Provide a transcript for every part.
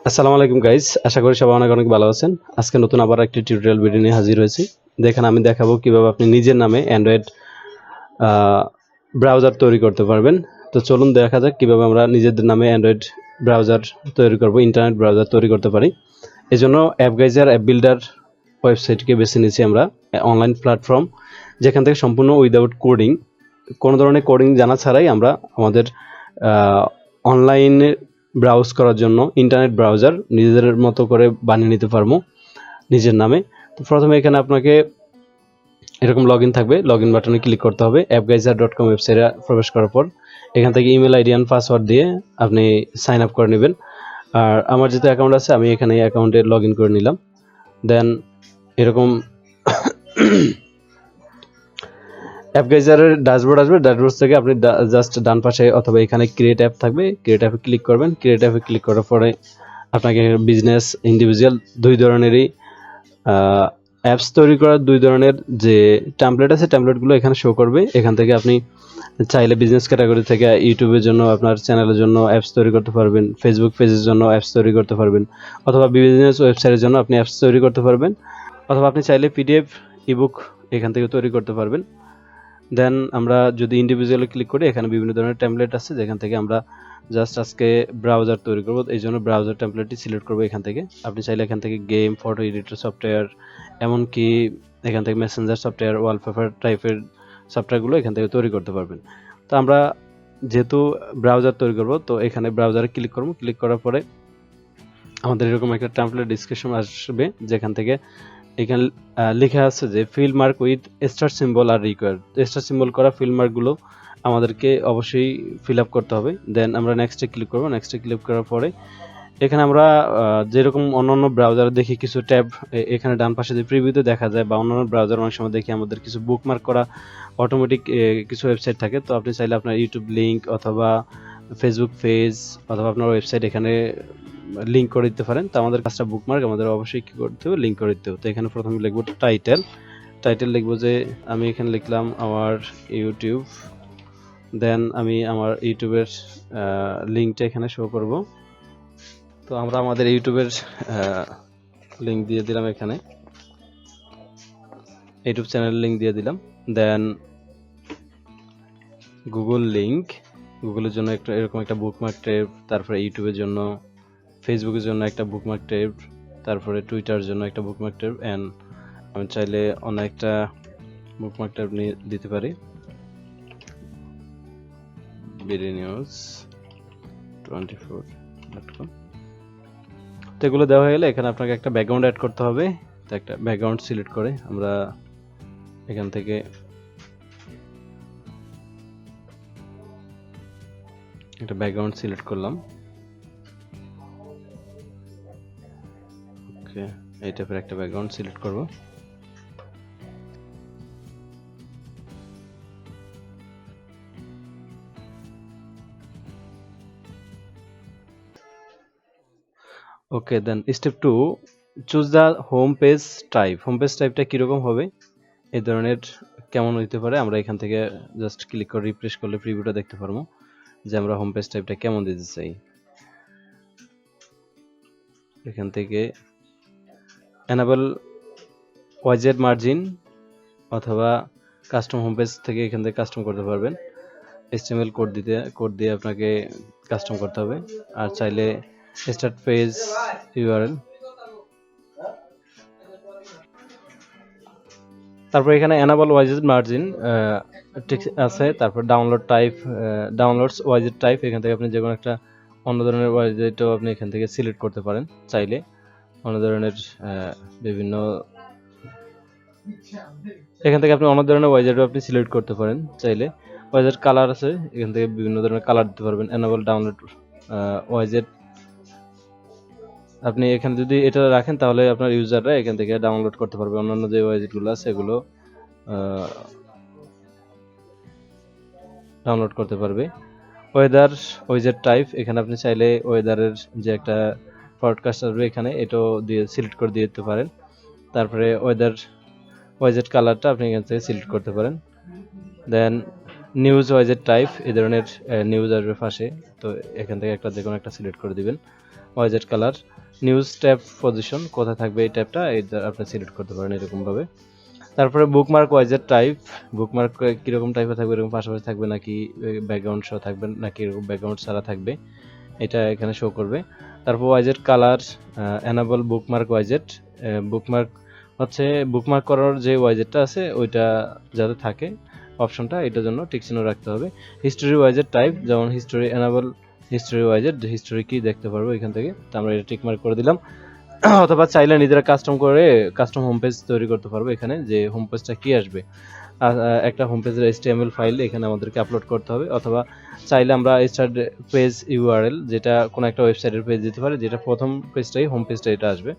আসসালামু আলাইকুম গাইস, আশা করি সবাই অনেক অনেক ভালো আছেন। আজকে নতুন আবার একটি টিউটোরিয়াল ভিডিও নিয়ে হাজির হয়েছি। দেখেন আমি দেখাবো কিভাবে আপনি নিজের নামে অ্যান্ড্রয়েড ব্রাউজার তৈরি করতে পারবেন। তো চলুন দেখা যাক কিভাবে আমরা নিজেদের নামে অ্যান্ড্রয়েড ব্রাউজার তৈরি করব, ইন্টারনেট ব্রাউজার তৈরি করতে পারি। এজন্য অ্যাপগাইজার অ্যাপ বিল্ডার ওয়েবসাইটকে বেছে নিয়েছি আমরা, অনলাইন প্ল্যাটফর্ম যেখান থেকে সম্পূর্ণ উইদাউট কোডিং, কোনো ধরনের কোডিং জানা ছাড়াই আমরা আমাদের অনলাইনে ব্রাউজ করার জন্য ইন্টারনেট ব্রাউজার নিজেদের মতো করে বানিয়ে নিতে পারবো নিজের নামে। তো প্রথমে এখানে আপনাকে এরকম লগ ইন থাকবে, লগ ইন বাটনে ক্লিক করতে হবে। appsgyger.com ওয়েবসাইটে প্রবেশ করার পর এখান থেকে ইমেল আইডি অ্যান্ড পাসওয়ার্ড দিয়ে আপনি সাইন আপ করে নেবেন। আর আমার যেহেতু অ্যাকাউন্ট আছে আমি এখানে অ্যাকাউন্টে লগ ইন করে নিলাম। দেন এরকম অ্যাপগাইজারের ড্যাশবোর্ড আসবে। ড্যাশবোর্ড থেকে আপনি জাস্ট ডান পাশে অথবা এখানে ক্রিয়েট অ্যাপ থাকবে, ক্রিয়েট অ্যাপে ক্লিক করবেন। ক্রিয়েট অ্যাপে ক্লিক করার পরে আপনাকে বিজনেস, ইন্ডিভিজুয়াল দুই ধরনেরই অ্যাপস তৈরি করার দুই ধরনের যে টেমপ্লেট আছে, টেমপ্লেটগুলো এখানে শো করবে। এখান থেকে আপনি চাইলে বিজনেস ক্যাটাগরি থেকে ইউটিউবের জন্য আপনার চ্যানেলের জন্য অ্যাপস তৈরি করতে পারবেন, ফেসবুক পেজের জন্য অ্যাপস তৈরি করতে পারবেন, অথবা বিজনেস ওয়েবসাইটের জন্য আপনি অ্যাপস তৈরি করতে পারবেন, অথবা আপনি চাইলে পিডিএফ, ইবুক এখান থেকে তৈরি করতে পারবেন। দেন আমরা যদি ইন্ডিভিজুয়ালি ক্লিক করি, এখানে বিভিন্ন ধরনের টেমপ্লেট আছে যেখান থেকে আমরা জাস্ট আজকে ব্রাউজার তৈরি করব। এই জন্য ব্রাউজার টেমপ্লেটটি সিলেক্ট করবো এখান থেকে। আপনি চাইলে এখান থেকে গেম, ফটো এডিটর সফটওয়্যার, এমনকি এখান থেকে মেসেঞ্জার সফটওয়্যার, ওয়ালপেপার টাইপের সফটওয়্যারগুলো এখান থেকে তৈরি করতে পারবেন। তো আমরা যেহেতু ব্রাউজার তৈরি করব, তো এখানে ব্রাউজারে ক্লিক করব। ক্লিক করার পরে আমাদের এরকম একটা টেমপ্লেট ডিসক্রিপশন আসবে, যেখান থেকে এখানে লেখা আছে যে field mark with star symbol R required. Star symbol করা ফিল্ড মার্কগুলো আমাদেরকে অবশ্যই ফিল আপ করতে হবে। দেন আমরা নেক্সটে ক্লিক করব। নেক্সটে ক্লিক করার পরে এখানে আমরা যেরকম অন্যান্য ব্রাউজারে দেখি কিছু ট্যাব এখানে ডান পাশে যে প্রিভিউতে দেখা যায়, বা অন্যান্য ব্রাউজার অনেক সময় দেখি আমাদের কিছু বুকমার্ক করা অটোমেটিক কিছু ওয়েবসাইট থাকে। তো আপনি চাইলে আপনার ইউটিউব লিঙ্ক অথবা ফেসবুক পেজ অথবা আপনার ওয়েবসাইট এখানে লিঙ্ক করে দিতে পারেন। তো আমাদের কাজটা বুকমার্ক আমাদের অবশ্যই কি করতে হবে, লিঙ্ক করে দিতে হবে। তো এখানে প্রথমে লিখব টাইটেল লিখবো যে আমি এখানে লিখলাম আমার ইউটিউব। দেন আমি আমার ইউটিউবের লিঙ্কটা এখানে শো করব। তো আমরা আমাদের ইউটিউবের লিঙ্ক দিয়ে দিলাম, এখানে ইউটিউব চ্যানেল লিঙ্ক দিয়ে দিলাম। দেন গুগল লিঙ্ক, গুগলের জন্য একটা এরকম একটা বুকমার্ক ট্যাব, তারপরে ইউটিউবের জন্য, ফেসবুকের জন্য একটা বুকমার্ক ট্যাব, তারপরে টুইটারের জন্য একটা বুকমার্ক ট্যাব, অ্যান্ড আমি চাইলে অন্য একটা বুকমার্ক ট্যাব নিয়ে দিতে পারি, bdnews24.com। তো এগুলো দেওয়া হয়ে গেলে এখানে আপনাকে একটা ব্যাকগ্রাউন্ড অ্যাড করতে হবে। তো একটা ব্যাকগ্রাউন্ড সিলেক্ট করে আমরা এখান থেকে একটা ব্যাকগ্রাউন্ড সিলেক্ট করলাম। ওকে, এই টাইপের একটা ব্যাকগ্রাউন্ড সিলেক্ট করব। Okay, then step 2, choose the home page type. Home page টাইপটা কীরকম হবে, এই ধরনের কেমন হইতে পারে, আমরা এখান থেকে জাস্ট ক্লিক করে রিফ্রেশ করলে প্রিভিউটা দেখতে পারবো যে আমরা হোম পেজ টাইপটা কেমন দিতে চাই। এখান থেকে এনাবেল ওয়াইজেড মার্জিন অথবা কাস্টম হোম পেজ থেকে এখান থেকে কাস্টম করতে পারবেন। HTML কোড দিয়ে আপনাকে কাস্টম করতে হবে। আর চাইলে স্টার্ট পেজ ইউআরএল, তারপর এখানে এনাবল ওয়াইজেড মার্জিন ঠিক আছে। তারপর download type, downloads YZ type, এখান থেকে আপনি যে কোনো একটা অন্য ধরনের ওয়াইজেটও আপনি এখান থেকে সিলেক্ট করতে পারেন, চাইলে অন্য ধরনের বিভিন্ন এখান থেকে আপনি অন্য ধরনের ওয়াইজেটও আপনি সিলেক্ট করতে পারেন চাইলে। ওয়াইজেট কালার আছে, এখান থেকে বিভিন্ন ধরনের কালার দিতে পারবেন। এনাবল ডাউনলোড ওয়াইজেট, আপনি এখানে যদি এটা রাখেন তাহলে আপনার ইউজাররা এখান থেকে ডাউনলোড করতে পারবে অন্যান্য যে ওয়াইজেটগুলো আছে এগুলো ডাউনলোড করতে পারবে। ওয়েদার ওয়াইজেট টাইপ, এখানে আপনি চাইলে ওয়েদারের যে একটা পডকাস্ট আসবে এখানে এটাও দিয়ে সিলেক্ট করে দিয়ে দিতে পারেন। তারপরে ওয়াইজেট কালারটা আপনি এখান থেকে সিলেক্ট করতে পারেন। দেন নিউজ ওয়াইজেট টাইপ, এই ধরনের নিউজ আসবে পাশে, তো এখান থেকে একটা যে কোনো একটা সিলেক্ট করে দিবেন। ওয়াইজেট কালার, নিউজ ট্যাব পজিশন কোথায় থাকবে এই ট্যাবটা এটা আপনি সিলেক্ট করতে পারেন এরকম ভাবে। তারপরে বুকমার্ক ওয়াইজেট টাইপ, বুকমার্ক কিরকম টাইপের থাকবে, এরকম পাশাপাশি থাকবে নাকি ব্যাকগ্রাউন্ড সহ থাকবে নাকি এরকম ব্যাকগ্রাউন্ড ছাড়া থাকবে, এটা এখানে শো করবে। তারপর ওয়াইজেট কালার, এনাবল বুকমার্ক ওয়াইজেট, বুকমার্ক হচ্ছে বুকমার্ক করার যে ওয়াইজেটটা আছে ওইটা যাতে থাকে অপশনটা, এটার জন্য টিক চিহ্ন রাখতে হবে। হিস্টোরি ওয়াইজেট টাইপ, যেমন হিস্টোরি এনাবল হিস্টোরি ওয়াইজেট, হিস্টোরি কি দেখতে পারবো এখান থেকে, তো আমরা এটা টিক মার্ক করে দিলাম। অথবা চাইলে নিজেরা কাস্টম করে কাস্টম হোম পেজ তৈরি করতে পারবো, এখানে যে হোম পেজটা কি আসবে একটা হোম পেজের HTML ফাইল এখানে আমাদেরকে আপলোড করতে হবে, অথবা চাইলে আমরা স্টার্ট পেজ URL যেটা কোনো একটা ওয়েবসাইটের পেজ দিতে পারি, যেটা প্রথম পেজটাই হোম পেজটা এটা আসবে।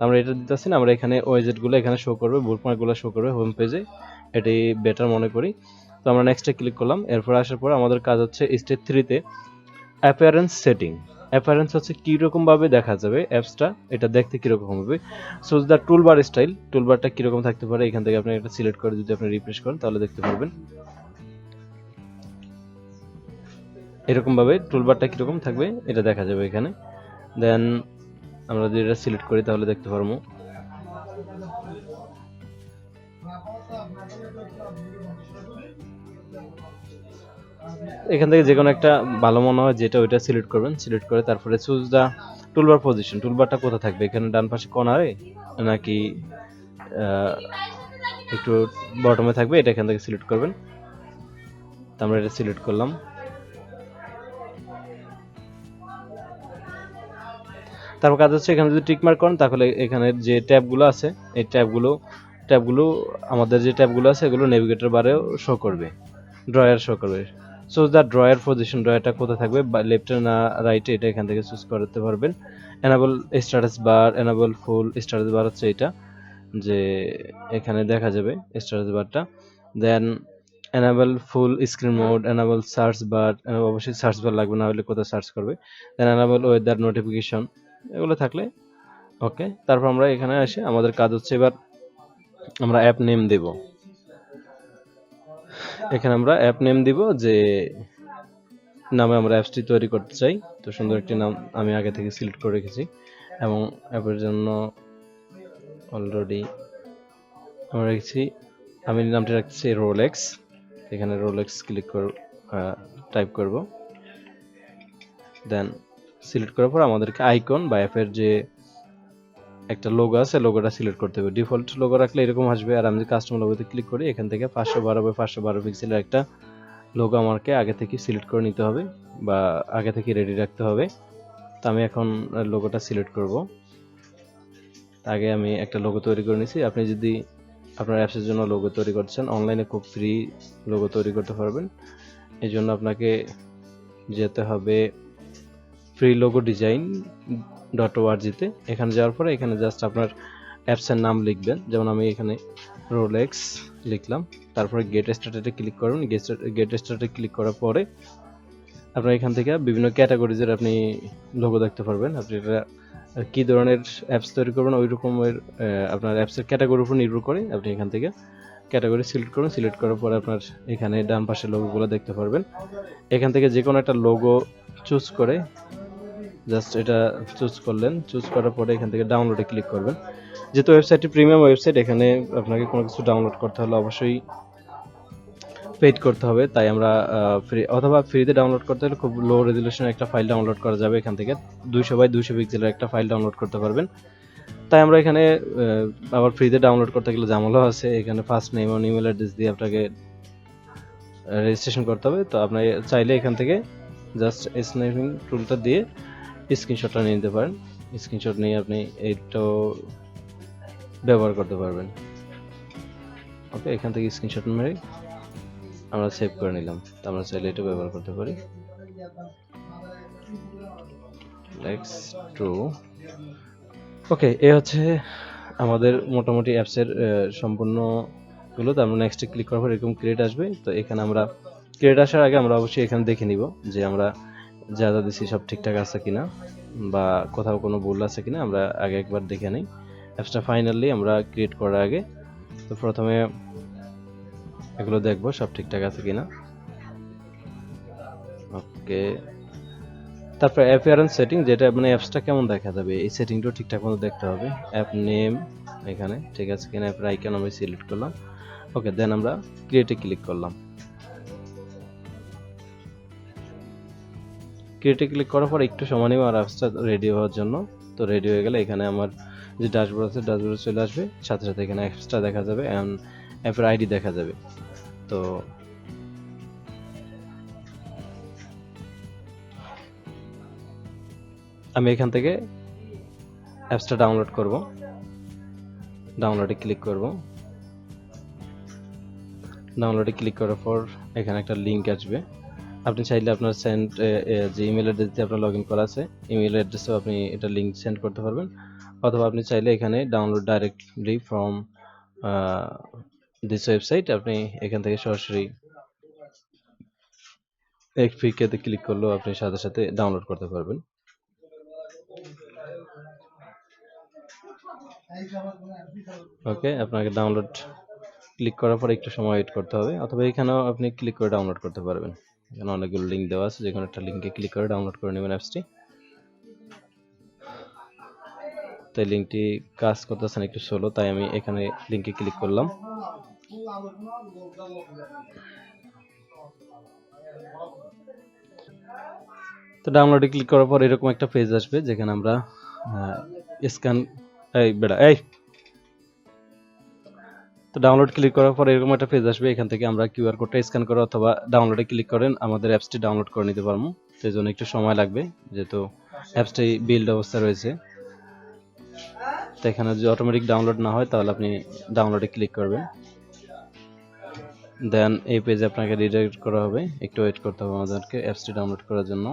আমরা এটা দিতেছি না, আমরা এখানে ওয়েজেটগুলো এখানে শো করবে, বুকমার্কগুলো শো করবে হোম পেজে, এটাই বেটার মনে করি। তো আমরা নেক্সটে ক্লিক করলাম। এরপর আসার পর আমাদের কাজ হচ্ছে স্টেপ 3-তে অ্যাপিয়ারেন্স সেটিং। অ্যাপিয়ারেন্স হচ্ছে কীরকম ভাবে দেখা যাবে অ্যাপসটা, এটা দেখতে কীরকম হবে। চুজ দ্য টুলবার স্টাইল, টুলবারটা কীরকম থাকতে পারে এখান থেকে আপনি এটা সিলেক্ট করে যদি আপনি রিফ্রেশ করেন তাহলে দেখতে পারবেন এরকম ভাবে টুলবারটা কীরকম থাকবে এটা দেখা যাবে এখানে। দেন আমরা যদি এটা সিলেক্ট করি তাহলে দেখতে পারবো এখান থেকে যে কোনো একটা ভালো মনে হয় যেটা ওইটা সিলেক্ট করবেন, সিলেক্ট করে তারপরে চুজ দ্য টুলবার পজিশন, টুলবারটা কোথায় থাকবে এখানে ডান পাশে কর্নারে নাকি একটু বটমে থাকবে, এটা এখান থেকে সিলেক্ট করবেন। তো আমরা এটা সিলেক্ট করলাম। তারপর কাজ হচ্ছে এখানে যদি টিক মার্ক করেন তাহলে এখানে যে ট্যাবগুলো আছে এই ট্যাবগুলো আমাদের যে ট্যাবগুলো আছে এগুলো নেভিগেটর বারেও শো করবে, ড্রয়ার শো করবে। চুজ দ্য ড্রয়ার পজিশন, ড্রয়ারটা কোথায় থাকবে লেফটে না রাইটে এটা এখান থেকে চুজ করতে পারবেন। Enable status bar, enable full status bar হচ্ছে এটা, যে এখানে দেখা যাবে স্ট্যাটাস বারটা। Then enable full screen mode, enable search bar, অবশ্যই সার্চ বার লাগবে, না হলে কোথায় সার্চ করবে। দেন এনাবল ওয়েদার নোটিফিকেশন, এগুলো থাকলে ওকে। তারপর আমরা এখানে এসে আমাদের কাজ হচ্ছে এবার আমরা অ্যাপ নেম দেব, এখানে আমরা অ্যাপ নেম দিব যে নামে আমরা অ্যাপসটি তৈরি করতে চাই। তো সুন্দর একটি নাম আমি আগে থেকে সিলেক্ট করে রেখেছি এবং অ্যাপের জন্য অলরেডি আমরা রেখেছি, আমি নামটি রাখছি রোলেক্স। এখানে রোলেক্স ক্লিক করে টাইপ করব। দেন সিলেক্ট করার পর আমাদেরকে আইকন বা অ্যাপের যে একটা লোগো আছে লোগোটা সিলেক্ট করতে হবে। ডিফল্ট লোগো রাখলে এরকম আসবে, আর আমি যদি কাস্টম লোগোতে ক্লিক করি এখান থেকে 512x512 পিক্সেলের একটা লোগো আমাকে আগে থেকে সিলেক্ট করে নিতে হবে বা আগে থেকে রেডি রাখতে হবে। তো আমি এখন লোগোটা সিলেক্ট করব। আগে আমি একটা লোগো তৈরি করে নিয়েছি। আপনি যদি আপনার অ্যাপসের জন্য লোগো তৈরি করছেন অনলাইনে খুব ফ্রি লোগো তৈরি করতে পারবেন। এই জন্য আপনাকে যেতে হবে ফ্রি লোগো ডিজাইন .org-তে। এখানে যাওয়ার পরে এখানে জাস্ট আপনার অ্যাপসের নাম লিখবেন, যেমন আমি এখানে রোলেক্স লিখলাম। তারপরে গেট স্টার্টেডে ক্লিক করবেন। গেট স্টার্টে ক্লিক করার পরে আপনার এখান থেকে বিভিন্ন ক্যাটাগরিজের আপনি লোগো দেখতে পারবেন। আপনি এটা কী ধরনের অ্যাপস তৈরি করবেন ওই রকমের আপনার অ্যাপসের ক্যাটাগরির উপর নির্ভর করে আপনি এখান থেকে ক্যাটাগরি সিলেক্ট করুন। সিলেক্ট করার পরে আপনার এখানে ডান পাশে লোগোগুলো দেখতে পারবেন। এখান থেকে যে কোনো একটা লোগো চুজ করে জাস্ট এটা চুজ করলেন, চুজ করার পরে এখান থেকে ডাউনলোডে ক্লিক করবেন। যেহেতু ওয়েবসাইটটি প্রিমিয়াম ওয়েবসাইট, এখানে আপনাকে কোনো কিছু ডাউনলোড করতে হলে অবশ্যই পেইড করতে হবে, তাই আমরা ফ্রি অথবা ফ্রিতে ডাউনলোড করতে হলে খুব লো রেজলিউশনের একটা ফাইল ডাউনলোড করা যাবে। এখান থেকে 200x200 পিক্সেলের একটা ফাইল ডাউনলোড করতে পারবেন। তাই আমরা এখানে আবার ফ্রিতে ডাউনলোড করতে গেলে ঝামেলাও আছে, এখানে ফার্স্ট নেম এবং ইমেল অ্যাড্রেস দিয়ে আপনাকে রেজিস্ট্রেশন করতে হবে। তো আপনি চাইলে এখান থেকে জাস্ট স্ন্যাপিং টুলটা দিয়ে স্ক্রিনশটটা নিয়ে নিতে পারেন। স্ক্রিনশট নিয়ে আপনি এইটাও ব্যবহার করতে পারবেন। ওকে, এখান থেকে স্ক্রিনশট মেরে আমরা সেভ করে নিলাম। তো আমরা চাইলে এটা ব্যবহার করতে পারি। ওকে, এ হচ্ছে আমাদের মোটামুটি অ্যাপসের সম্পূর্ণগুলো। তো আমরা নেক্সটে ক্লিক করার পর এরকম ক্রিয়েট আসবে। তো এখানে আমরা ক্রিয়েট আসার আগে আমরা অবশ্যই এখানে দেখে নিব যে আমরা যা যা দিচ্ছি সব ঠিকঠাক আছে কিনা বা কোথাও কোনো ভুল আছে কিনা আমরা আগে একবার দেখে নিই অ্যাপসটা ফাইনালি আমরা ক্রিয়েট করার আগে। তো প্রথমে এগুলো দেখবো সব ঠিকঠাক আছে কিনা। ওকে, তারপর অ্যাপিয়ারেন্স সেটিং, যেটা মানে অ্যাপসটা কেমন দেখা যাবে এই সেটিংটাও ঠিকঠাক মতো দেখতে হবে। অ্যাপ নেম এখানে ঠিক আছে কিনা, অ্যাপের আইকন আমি সিলেক্ট করলাম। ওকে, দেন আমরা ক্রিয়েটে ক্লিক করলাম। ক্রিয়েটে ক্লিক করার পর একটু সময় নেবে আর অ্যাপসটা রেডি হওয়ার জন্য। তো রেডি হয়ে গেলে এখানে আমার যে ড্যাশবোর্ড আছে ড্যাশবোর্ডে চলে আসবে, সাথে সাথে এখানে অ্যাপসটা দেখা যাবে এন্ড অ্যাপের আইডি দেখা যাবে। তো আমি এখান থেকে অ্যাপসটা ডাউনলোড করব। ডাউনলোডে ক্লিক করব। ডাউনলোডে ক্লিক করার পর এখানে একটা লিঙ্ক আসবে। আপনি চাইলে আপনার সেন্ড যে ইমেল অ্যাড্রেস দিয়ে আপনার লগ ইন করা আছে ইমেল অ্যাড্রেসেও আপনি এটা লিঙ্ক সেন্ড করতে পারবেন, অথবা আপনি চাইলে এখানে download directly from this website, আপনি এখান থেকে সরাসরি এফপিকে-তে ক্লিক করলেও আপনি সাথে সাথে ডাউনলোড করতে পারবেন। ওকে, আপনাকে ডাউনলোড ক্লিক করার পর একটু সময় ওয়েট করতে হবে, অথবা এখানেও আপনি ক্লিক করে ডাউনলোড করতে পারবেন। এখানে অনেকগুলো লিঙ্ক দেওয়া আছে, যে কোনো একটা লিঙ্কে ক্লিক করে ডাউনলোড করে নেবেন অ্যাপসটি। তো এই লিঙ্কটি কাজ করতেছে না, একটু স্লো, তাই আমি এখানে লিঙ্কে ক্লিক করলাম। তো ডাউনলোডে ক্লিক করার পর এরকম একটা পেজ আসবে, যেখানে আমরা স্ক্যান তো ডাউনলোড ক্লিক করার পর এরকম একটা পেজ আসবে, এখান থেকে আমরা কিউআর কোডটা স্ক্যান করে অথবা ডাউনলোডে ক্লিক করেন আমাদের অ্যাপসটি ডাউনলোড করে নিতে পারবো। সেই জন্য একটু সময় লাগবে, যেহেতু অ্যাপসটি বিল্ড অবস্থা রয়েছে। তো এখানে যদি অটোমেটিক ডাউনলোড না হয় তাহলে আপনি ডাউনলোডে ক্লিক করবেন, দেন এই পেজে আপনাকে রিডাইরেক্ট করা হবে। একটু ওয়েট করতে হবে আমাদেরকে অ্যাপসটি ডাউনলোড করার জন্য।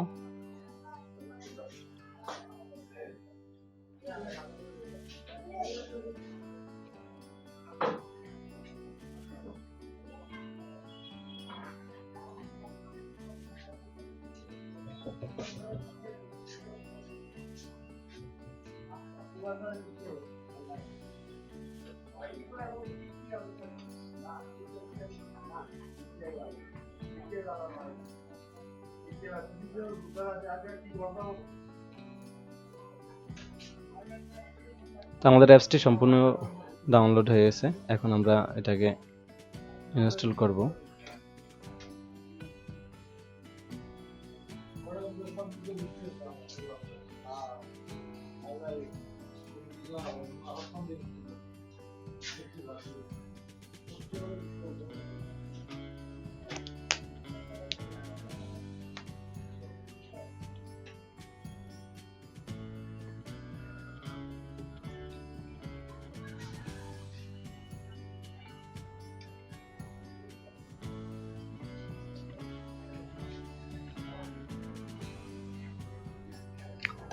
তো আমাদের অ্যাপসটি সম্পূর্ণ ডাউনলোড হয়ে গেছে, এখন আমরা এটাকে ইনস্টল করব।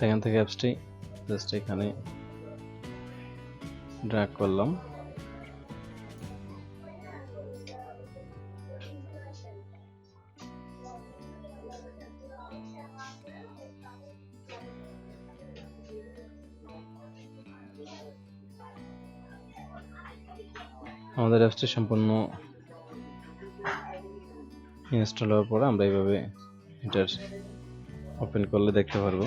এখান থেকে অ্যাপসটি জাস্ট এখানে ড্র্যাগ করলাম। আমাদের অ্যাপসটি সম্পূর্ণ ইনস্টল হওয়ার পরে আমরা এইভাবে এটার ওপেন করলে দেখতে পারবো।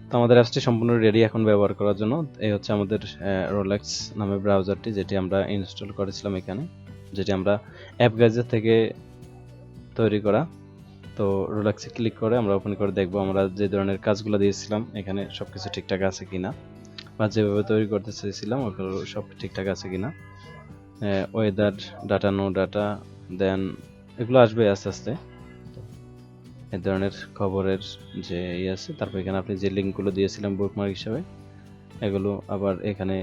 তো আমাদের অ্যাপসটি সম্পূর্ণ রেডি এখন ব্যবহার করার জন্য। এই হচ্ছে আমাদের রোলেক্স নামে ব্রাউজারটি, যেটি আমরা ইনস্টল করেছিলাম এখানে, যেটি আমরা অ্যাপগাইজার থেকে তৈরি করা। তো রোলেক্সে ক্লিক করে আমরা ওপেন করে দেখব আমরা যে ধরনের কাজগুলো দিয়েছিলাম এখানে সবকিছু ঠিকঠাক আছে কিনা, বা যেভাবে তৈরি করতে চেয়েছিলাম ওগুলো সব ঠিকঠাক আছে কিনা। ওয়েদার, ডাটা, নো ডাটা, দেন এগুলো আসবে আস্তে আস্তে, এই ধরনের খবরের যে আছে। তারপর এখানে আপনি যে লিঙ্কগুলো দিয়েছিলাম বুকমার্ক হিসাবে এগুলো আবার এখানে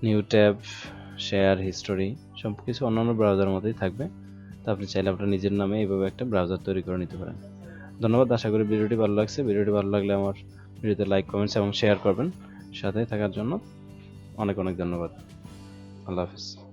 নিউ ট্যাব, শেয়ার হিস্টোরি, সব কিছু অন্যান্য ব্রাউজারের মতোই থাকবে। তো আপনি চাইলে আপনার নিজের নামে এইভাবে একটা ব্রাউজার তৈরি করে নিতে পারেন। ধন্যবাদ, আশা করি ভিডিওটি ভালো লাগছে। ভিডিওটি ভালো লাগলে আমার ভিডিওতে লাইক, কমেন্টস এবং শেয়ার করবেন। সাথে থাকার জন্য অনেক অনেক ধন্যবাদ। আল্লাহ হাফিজ।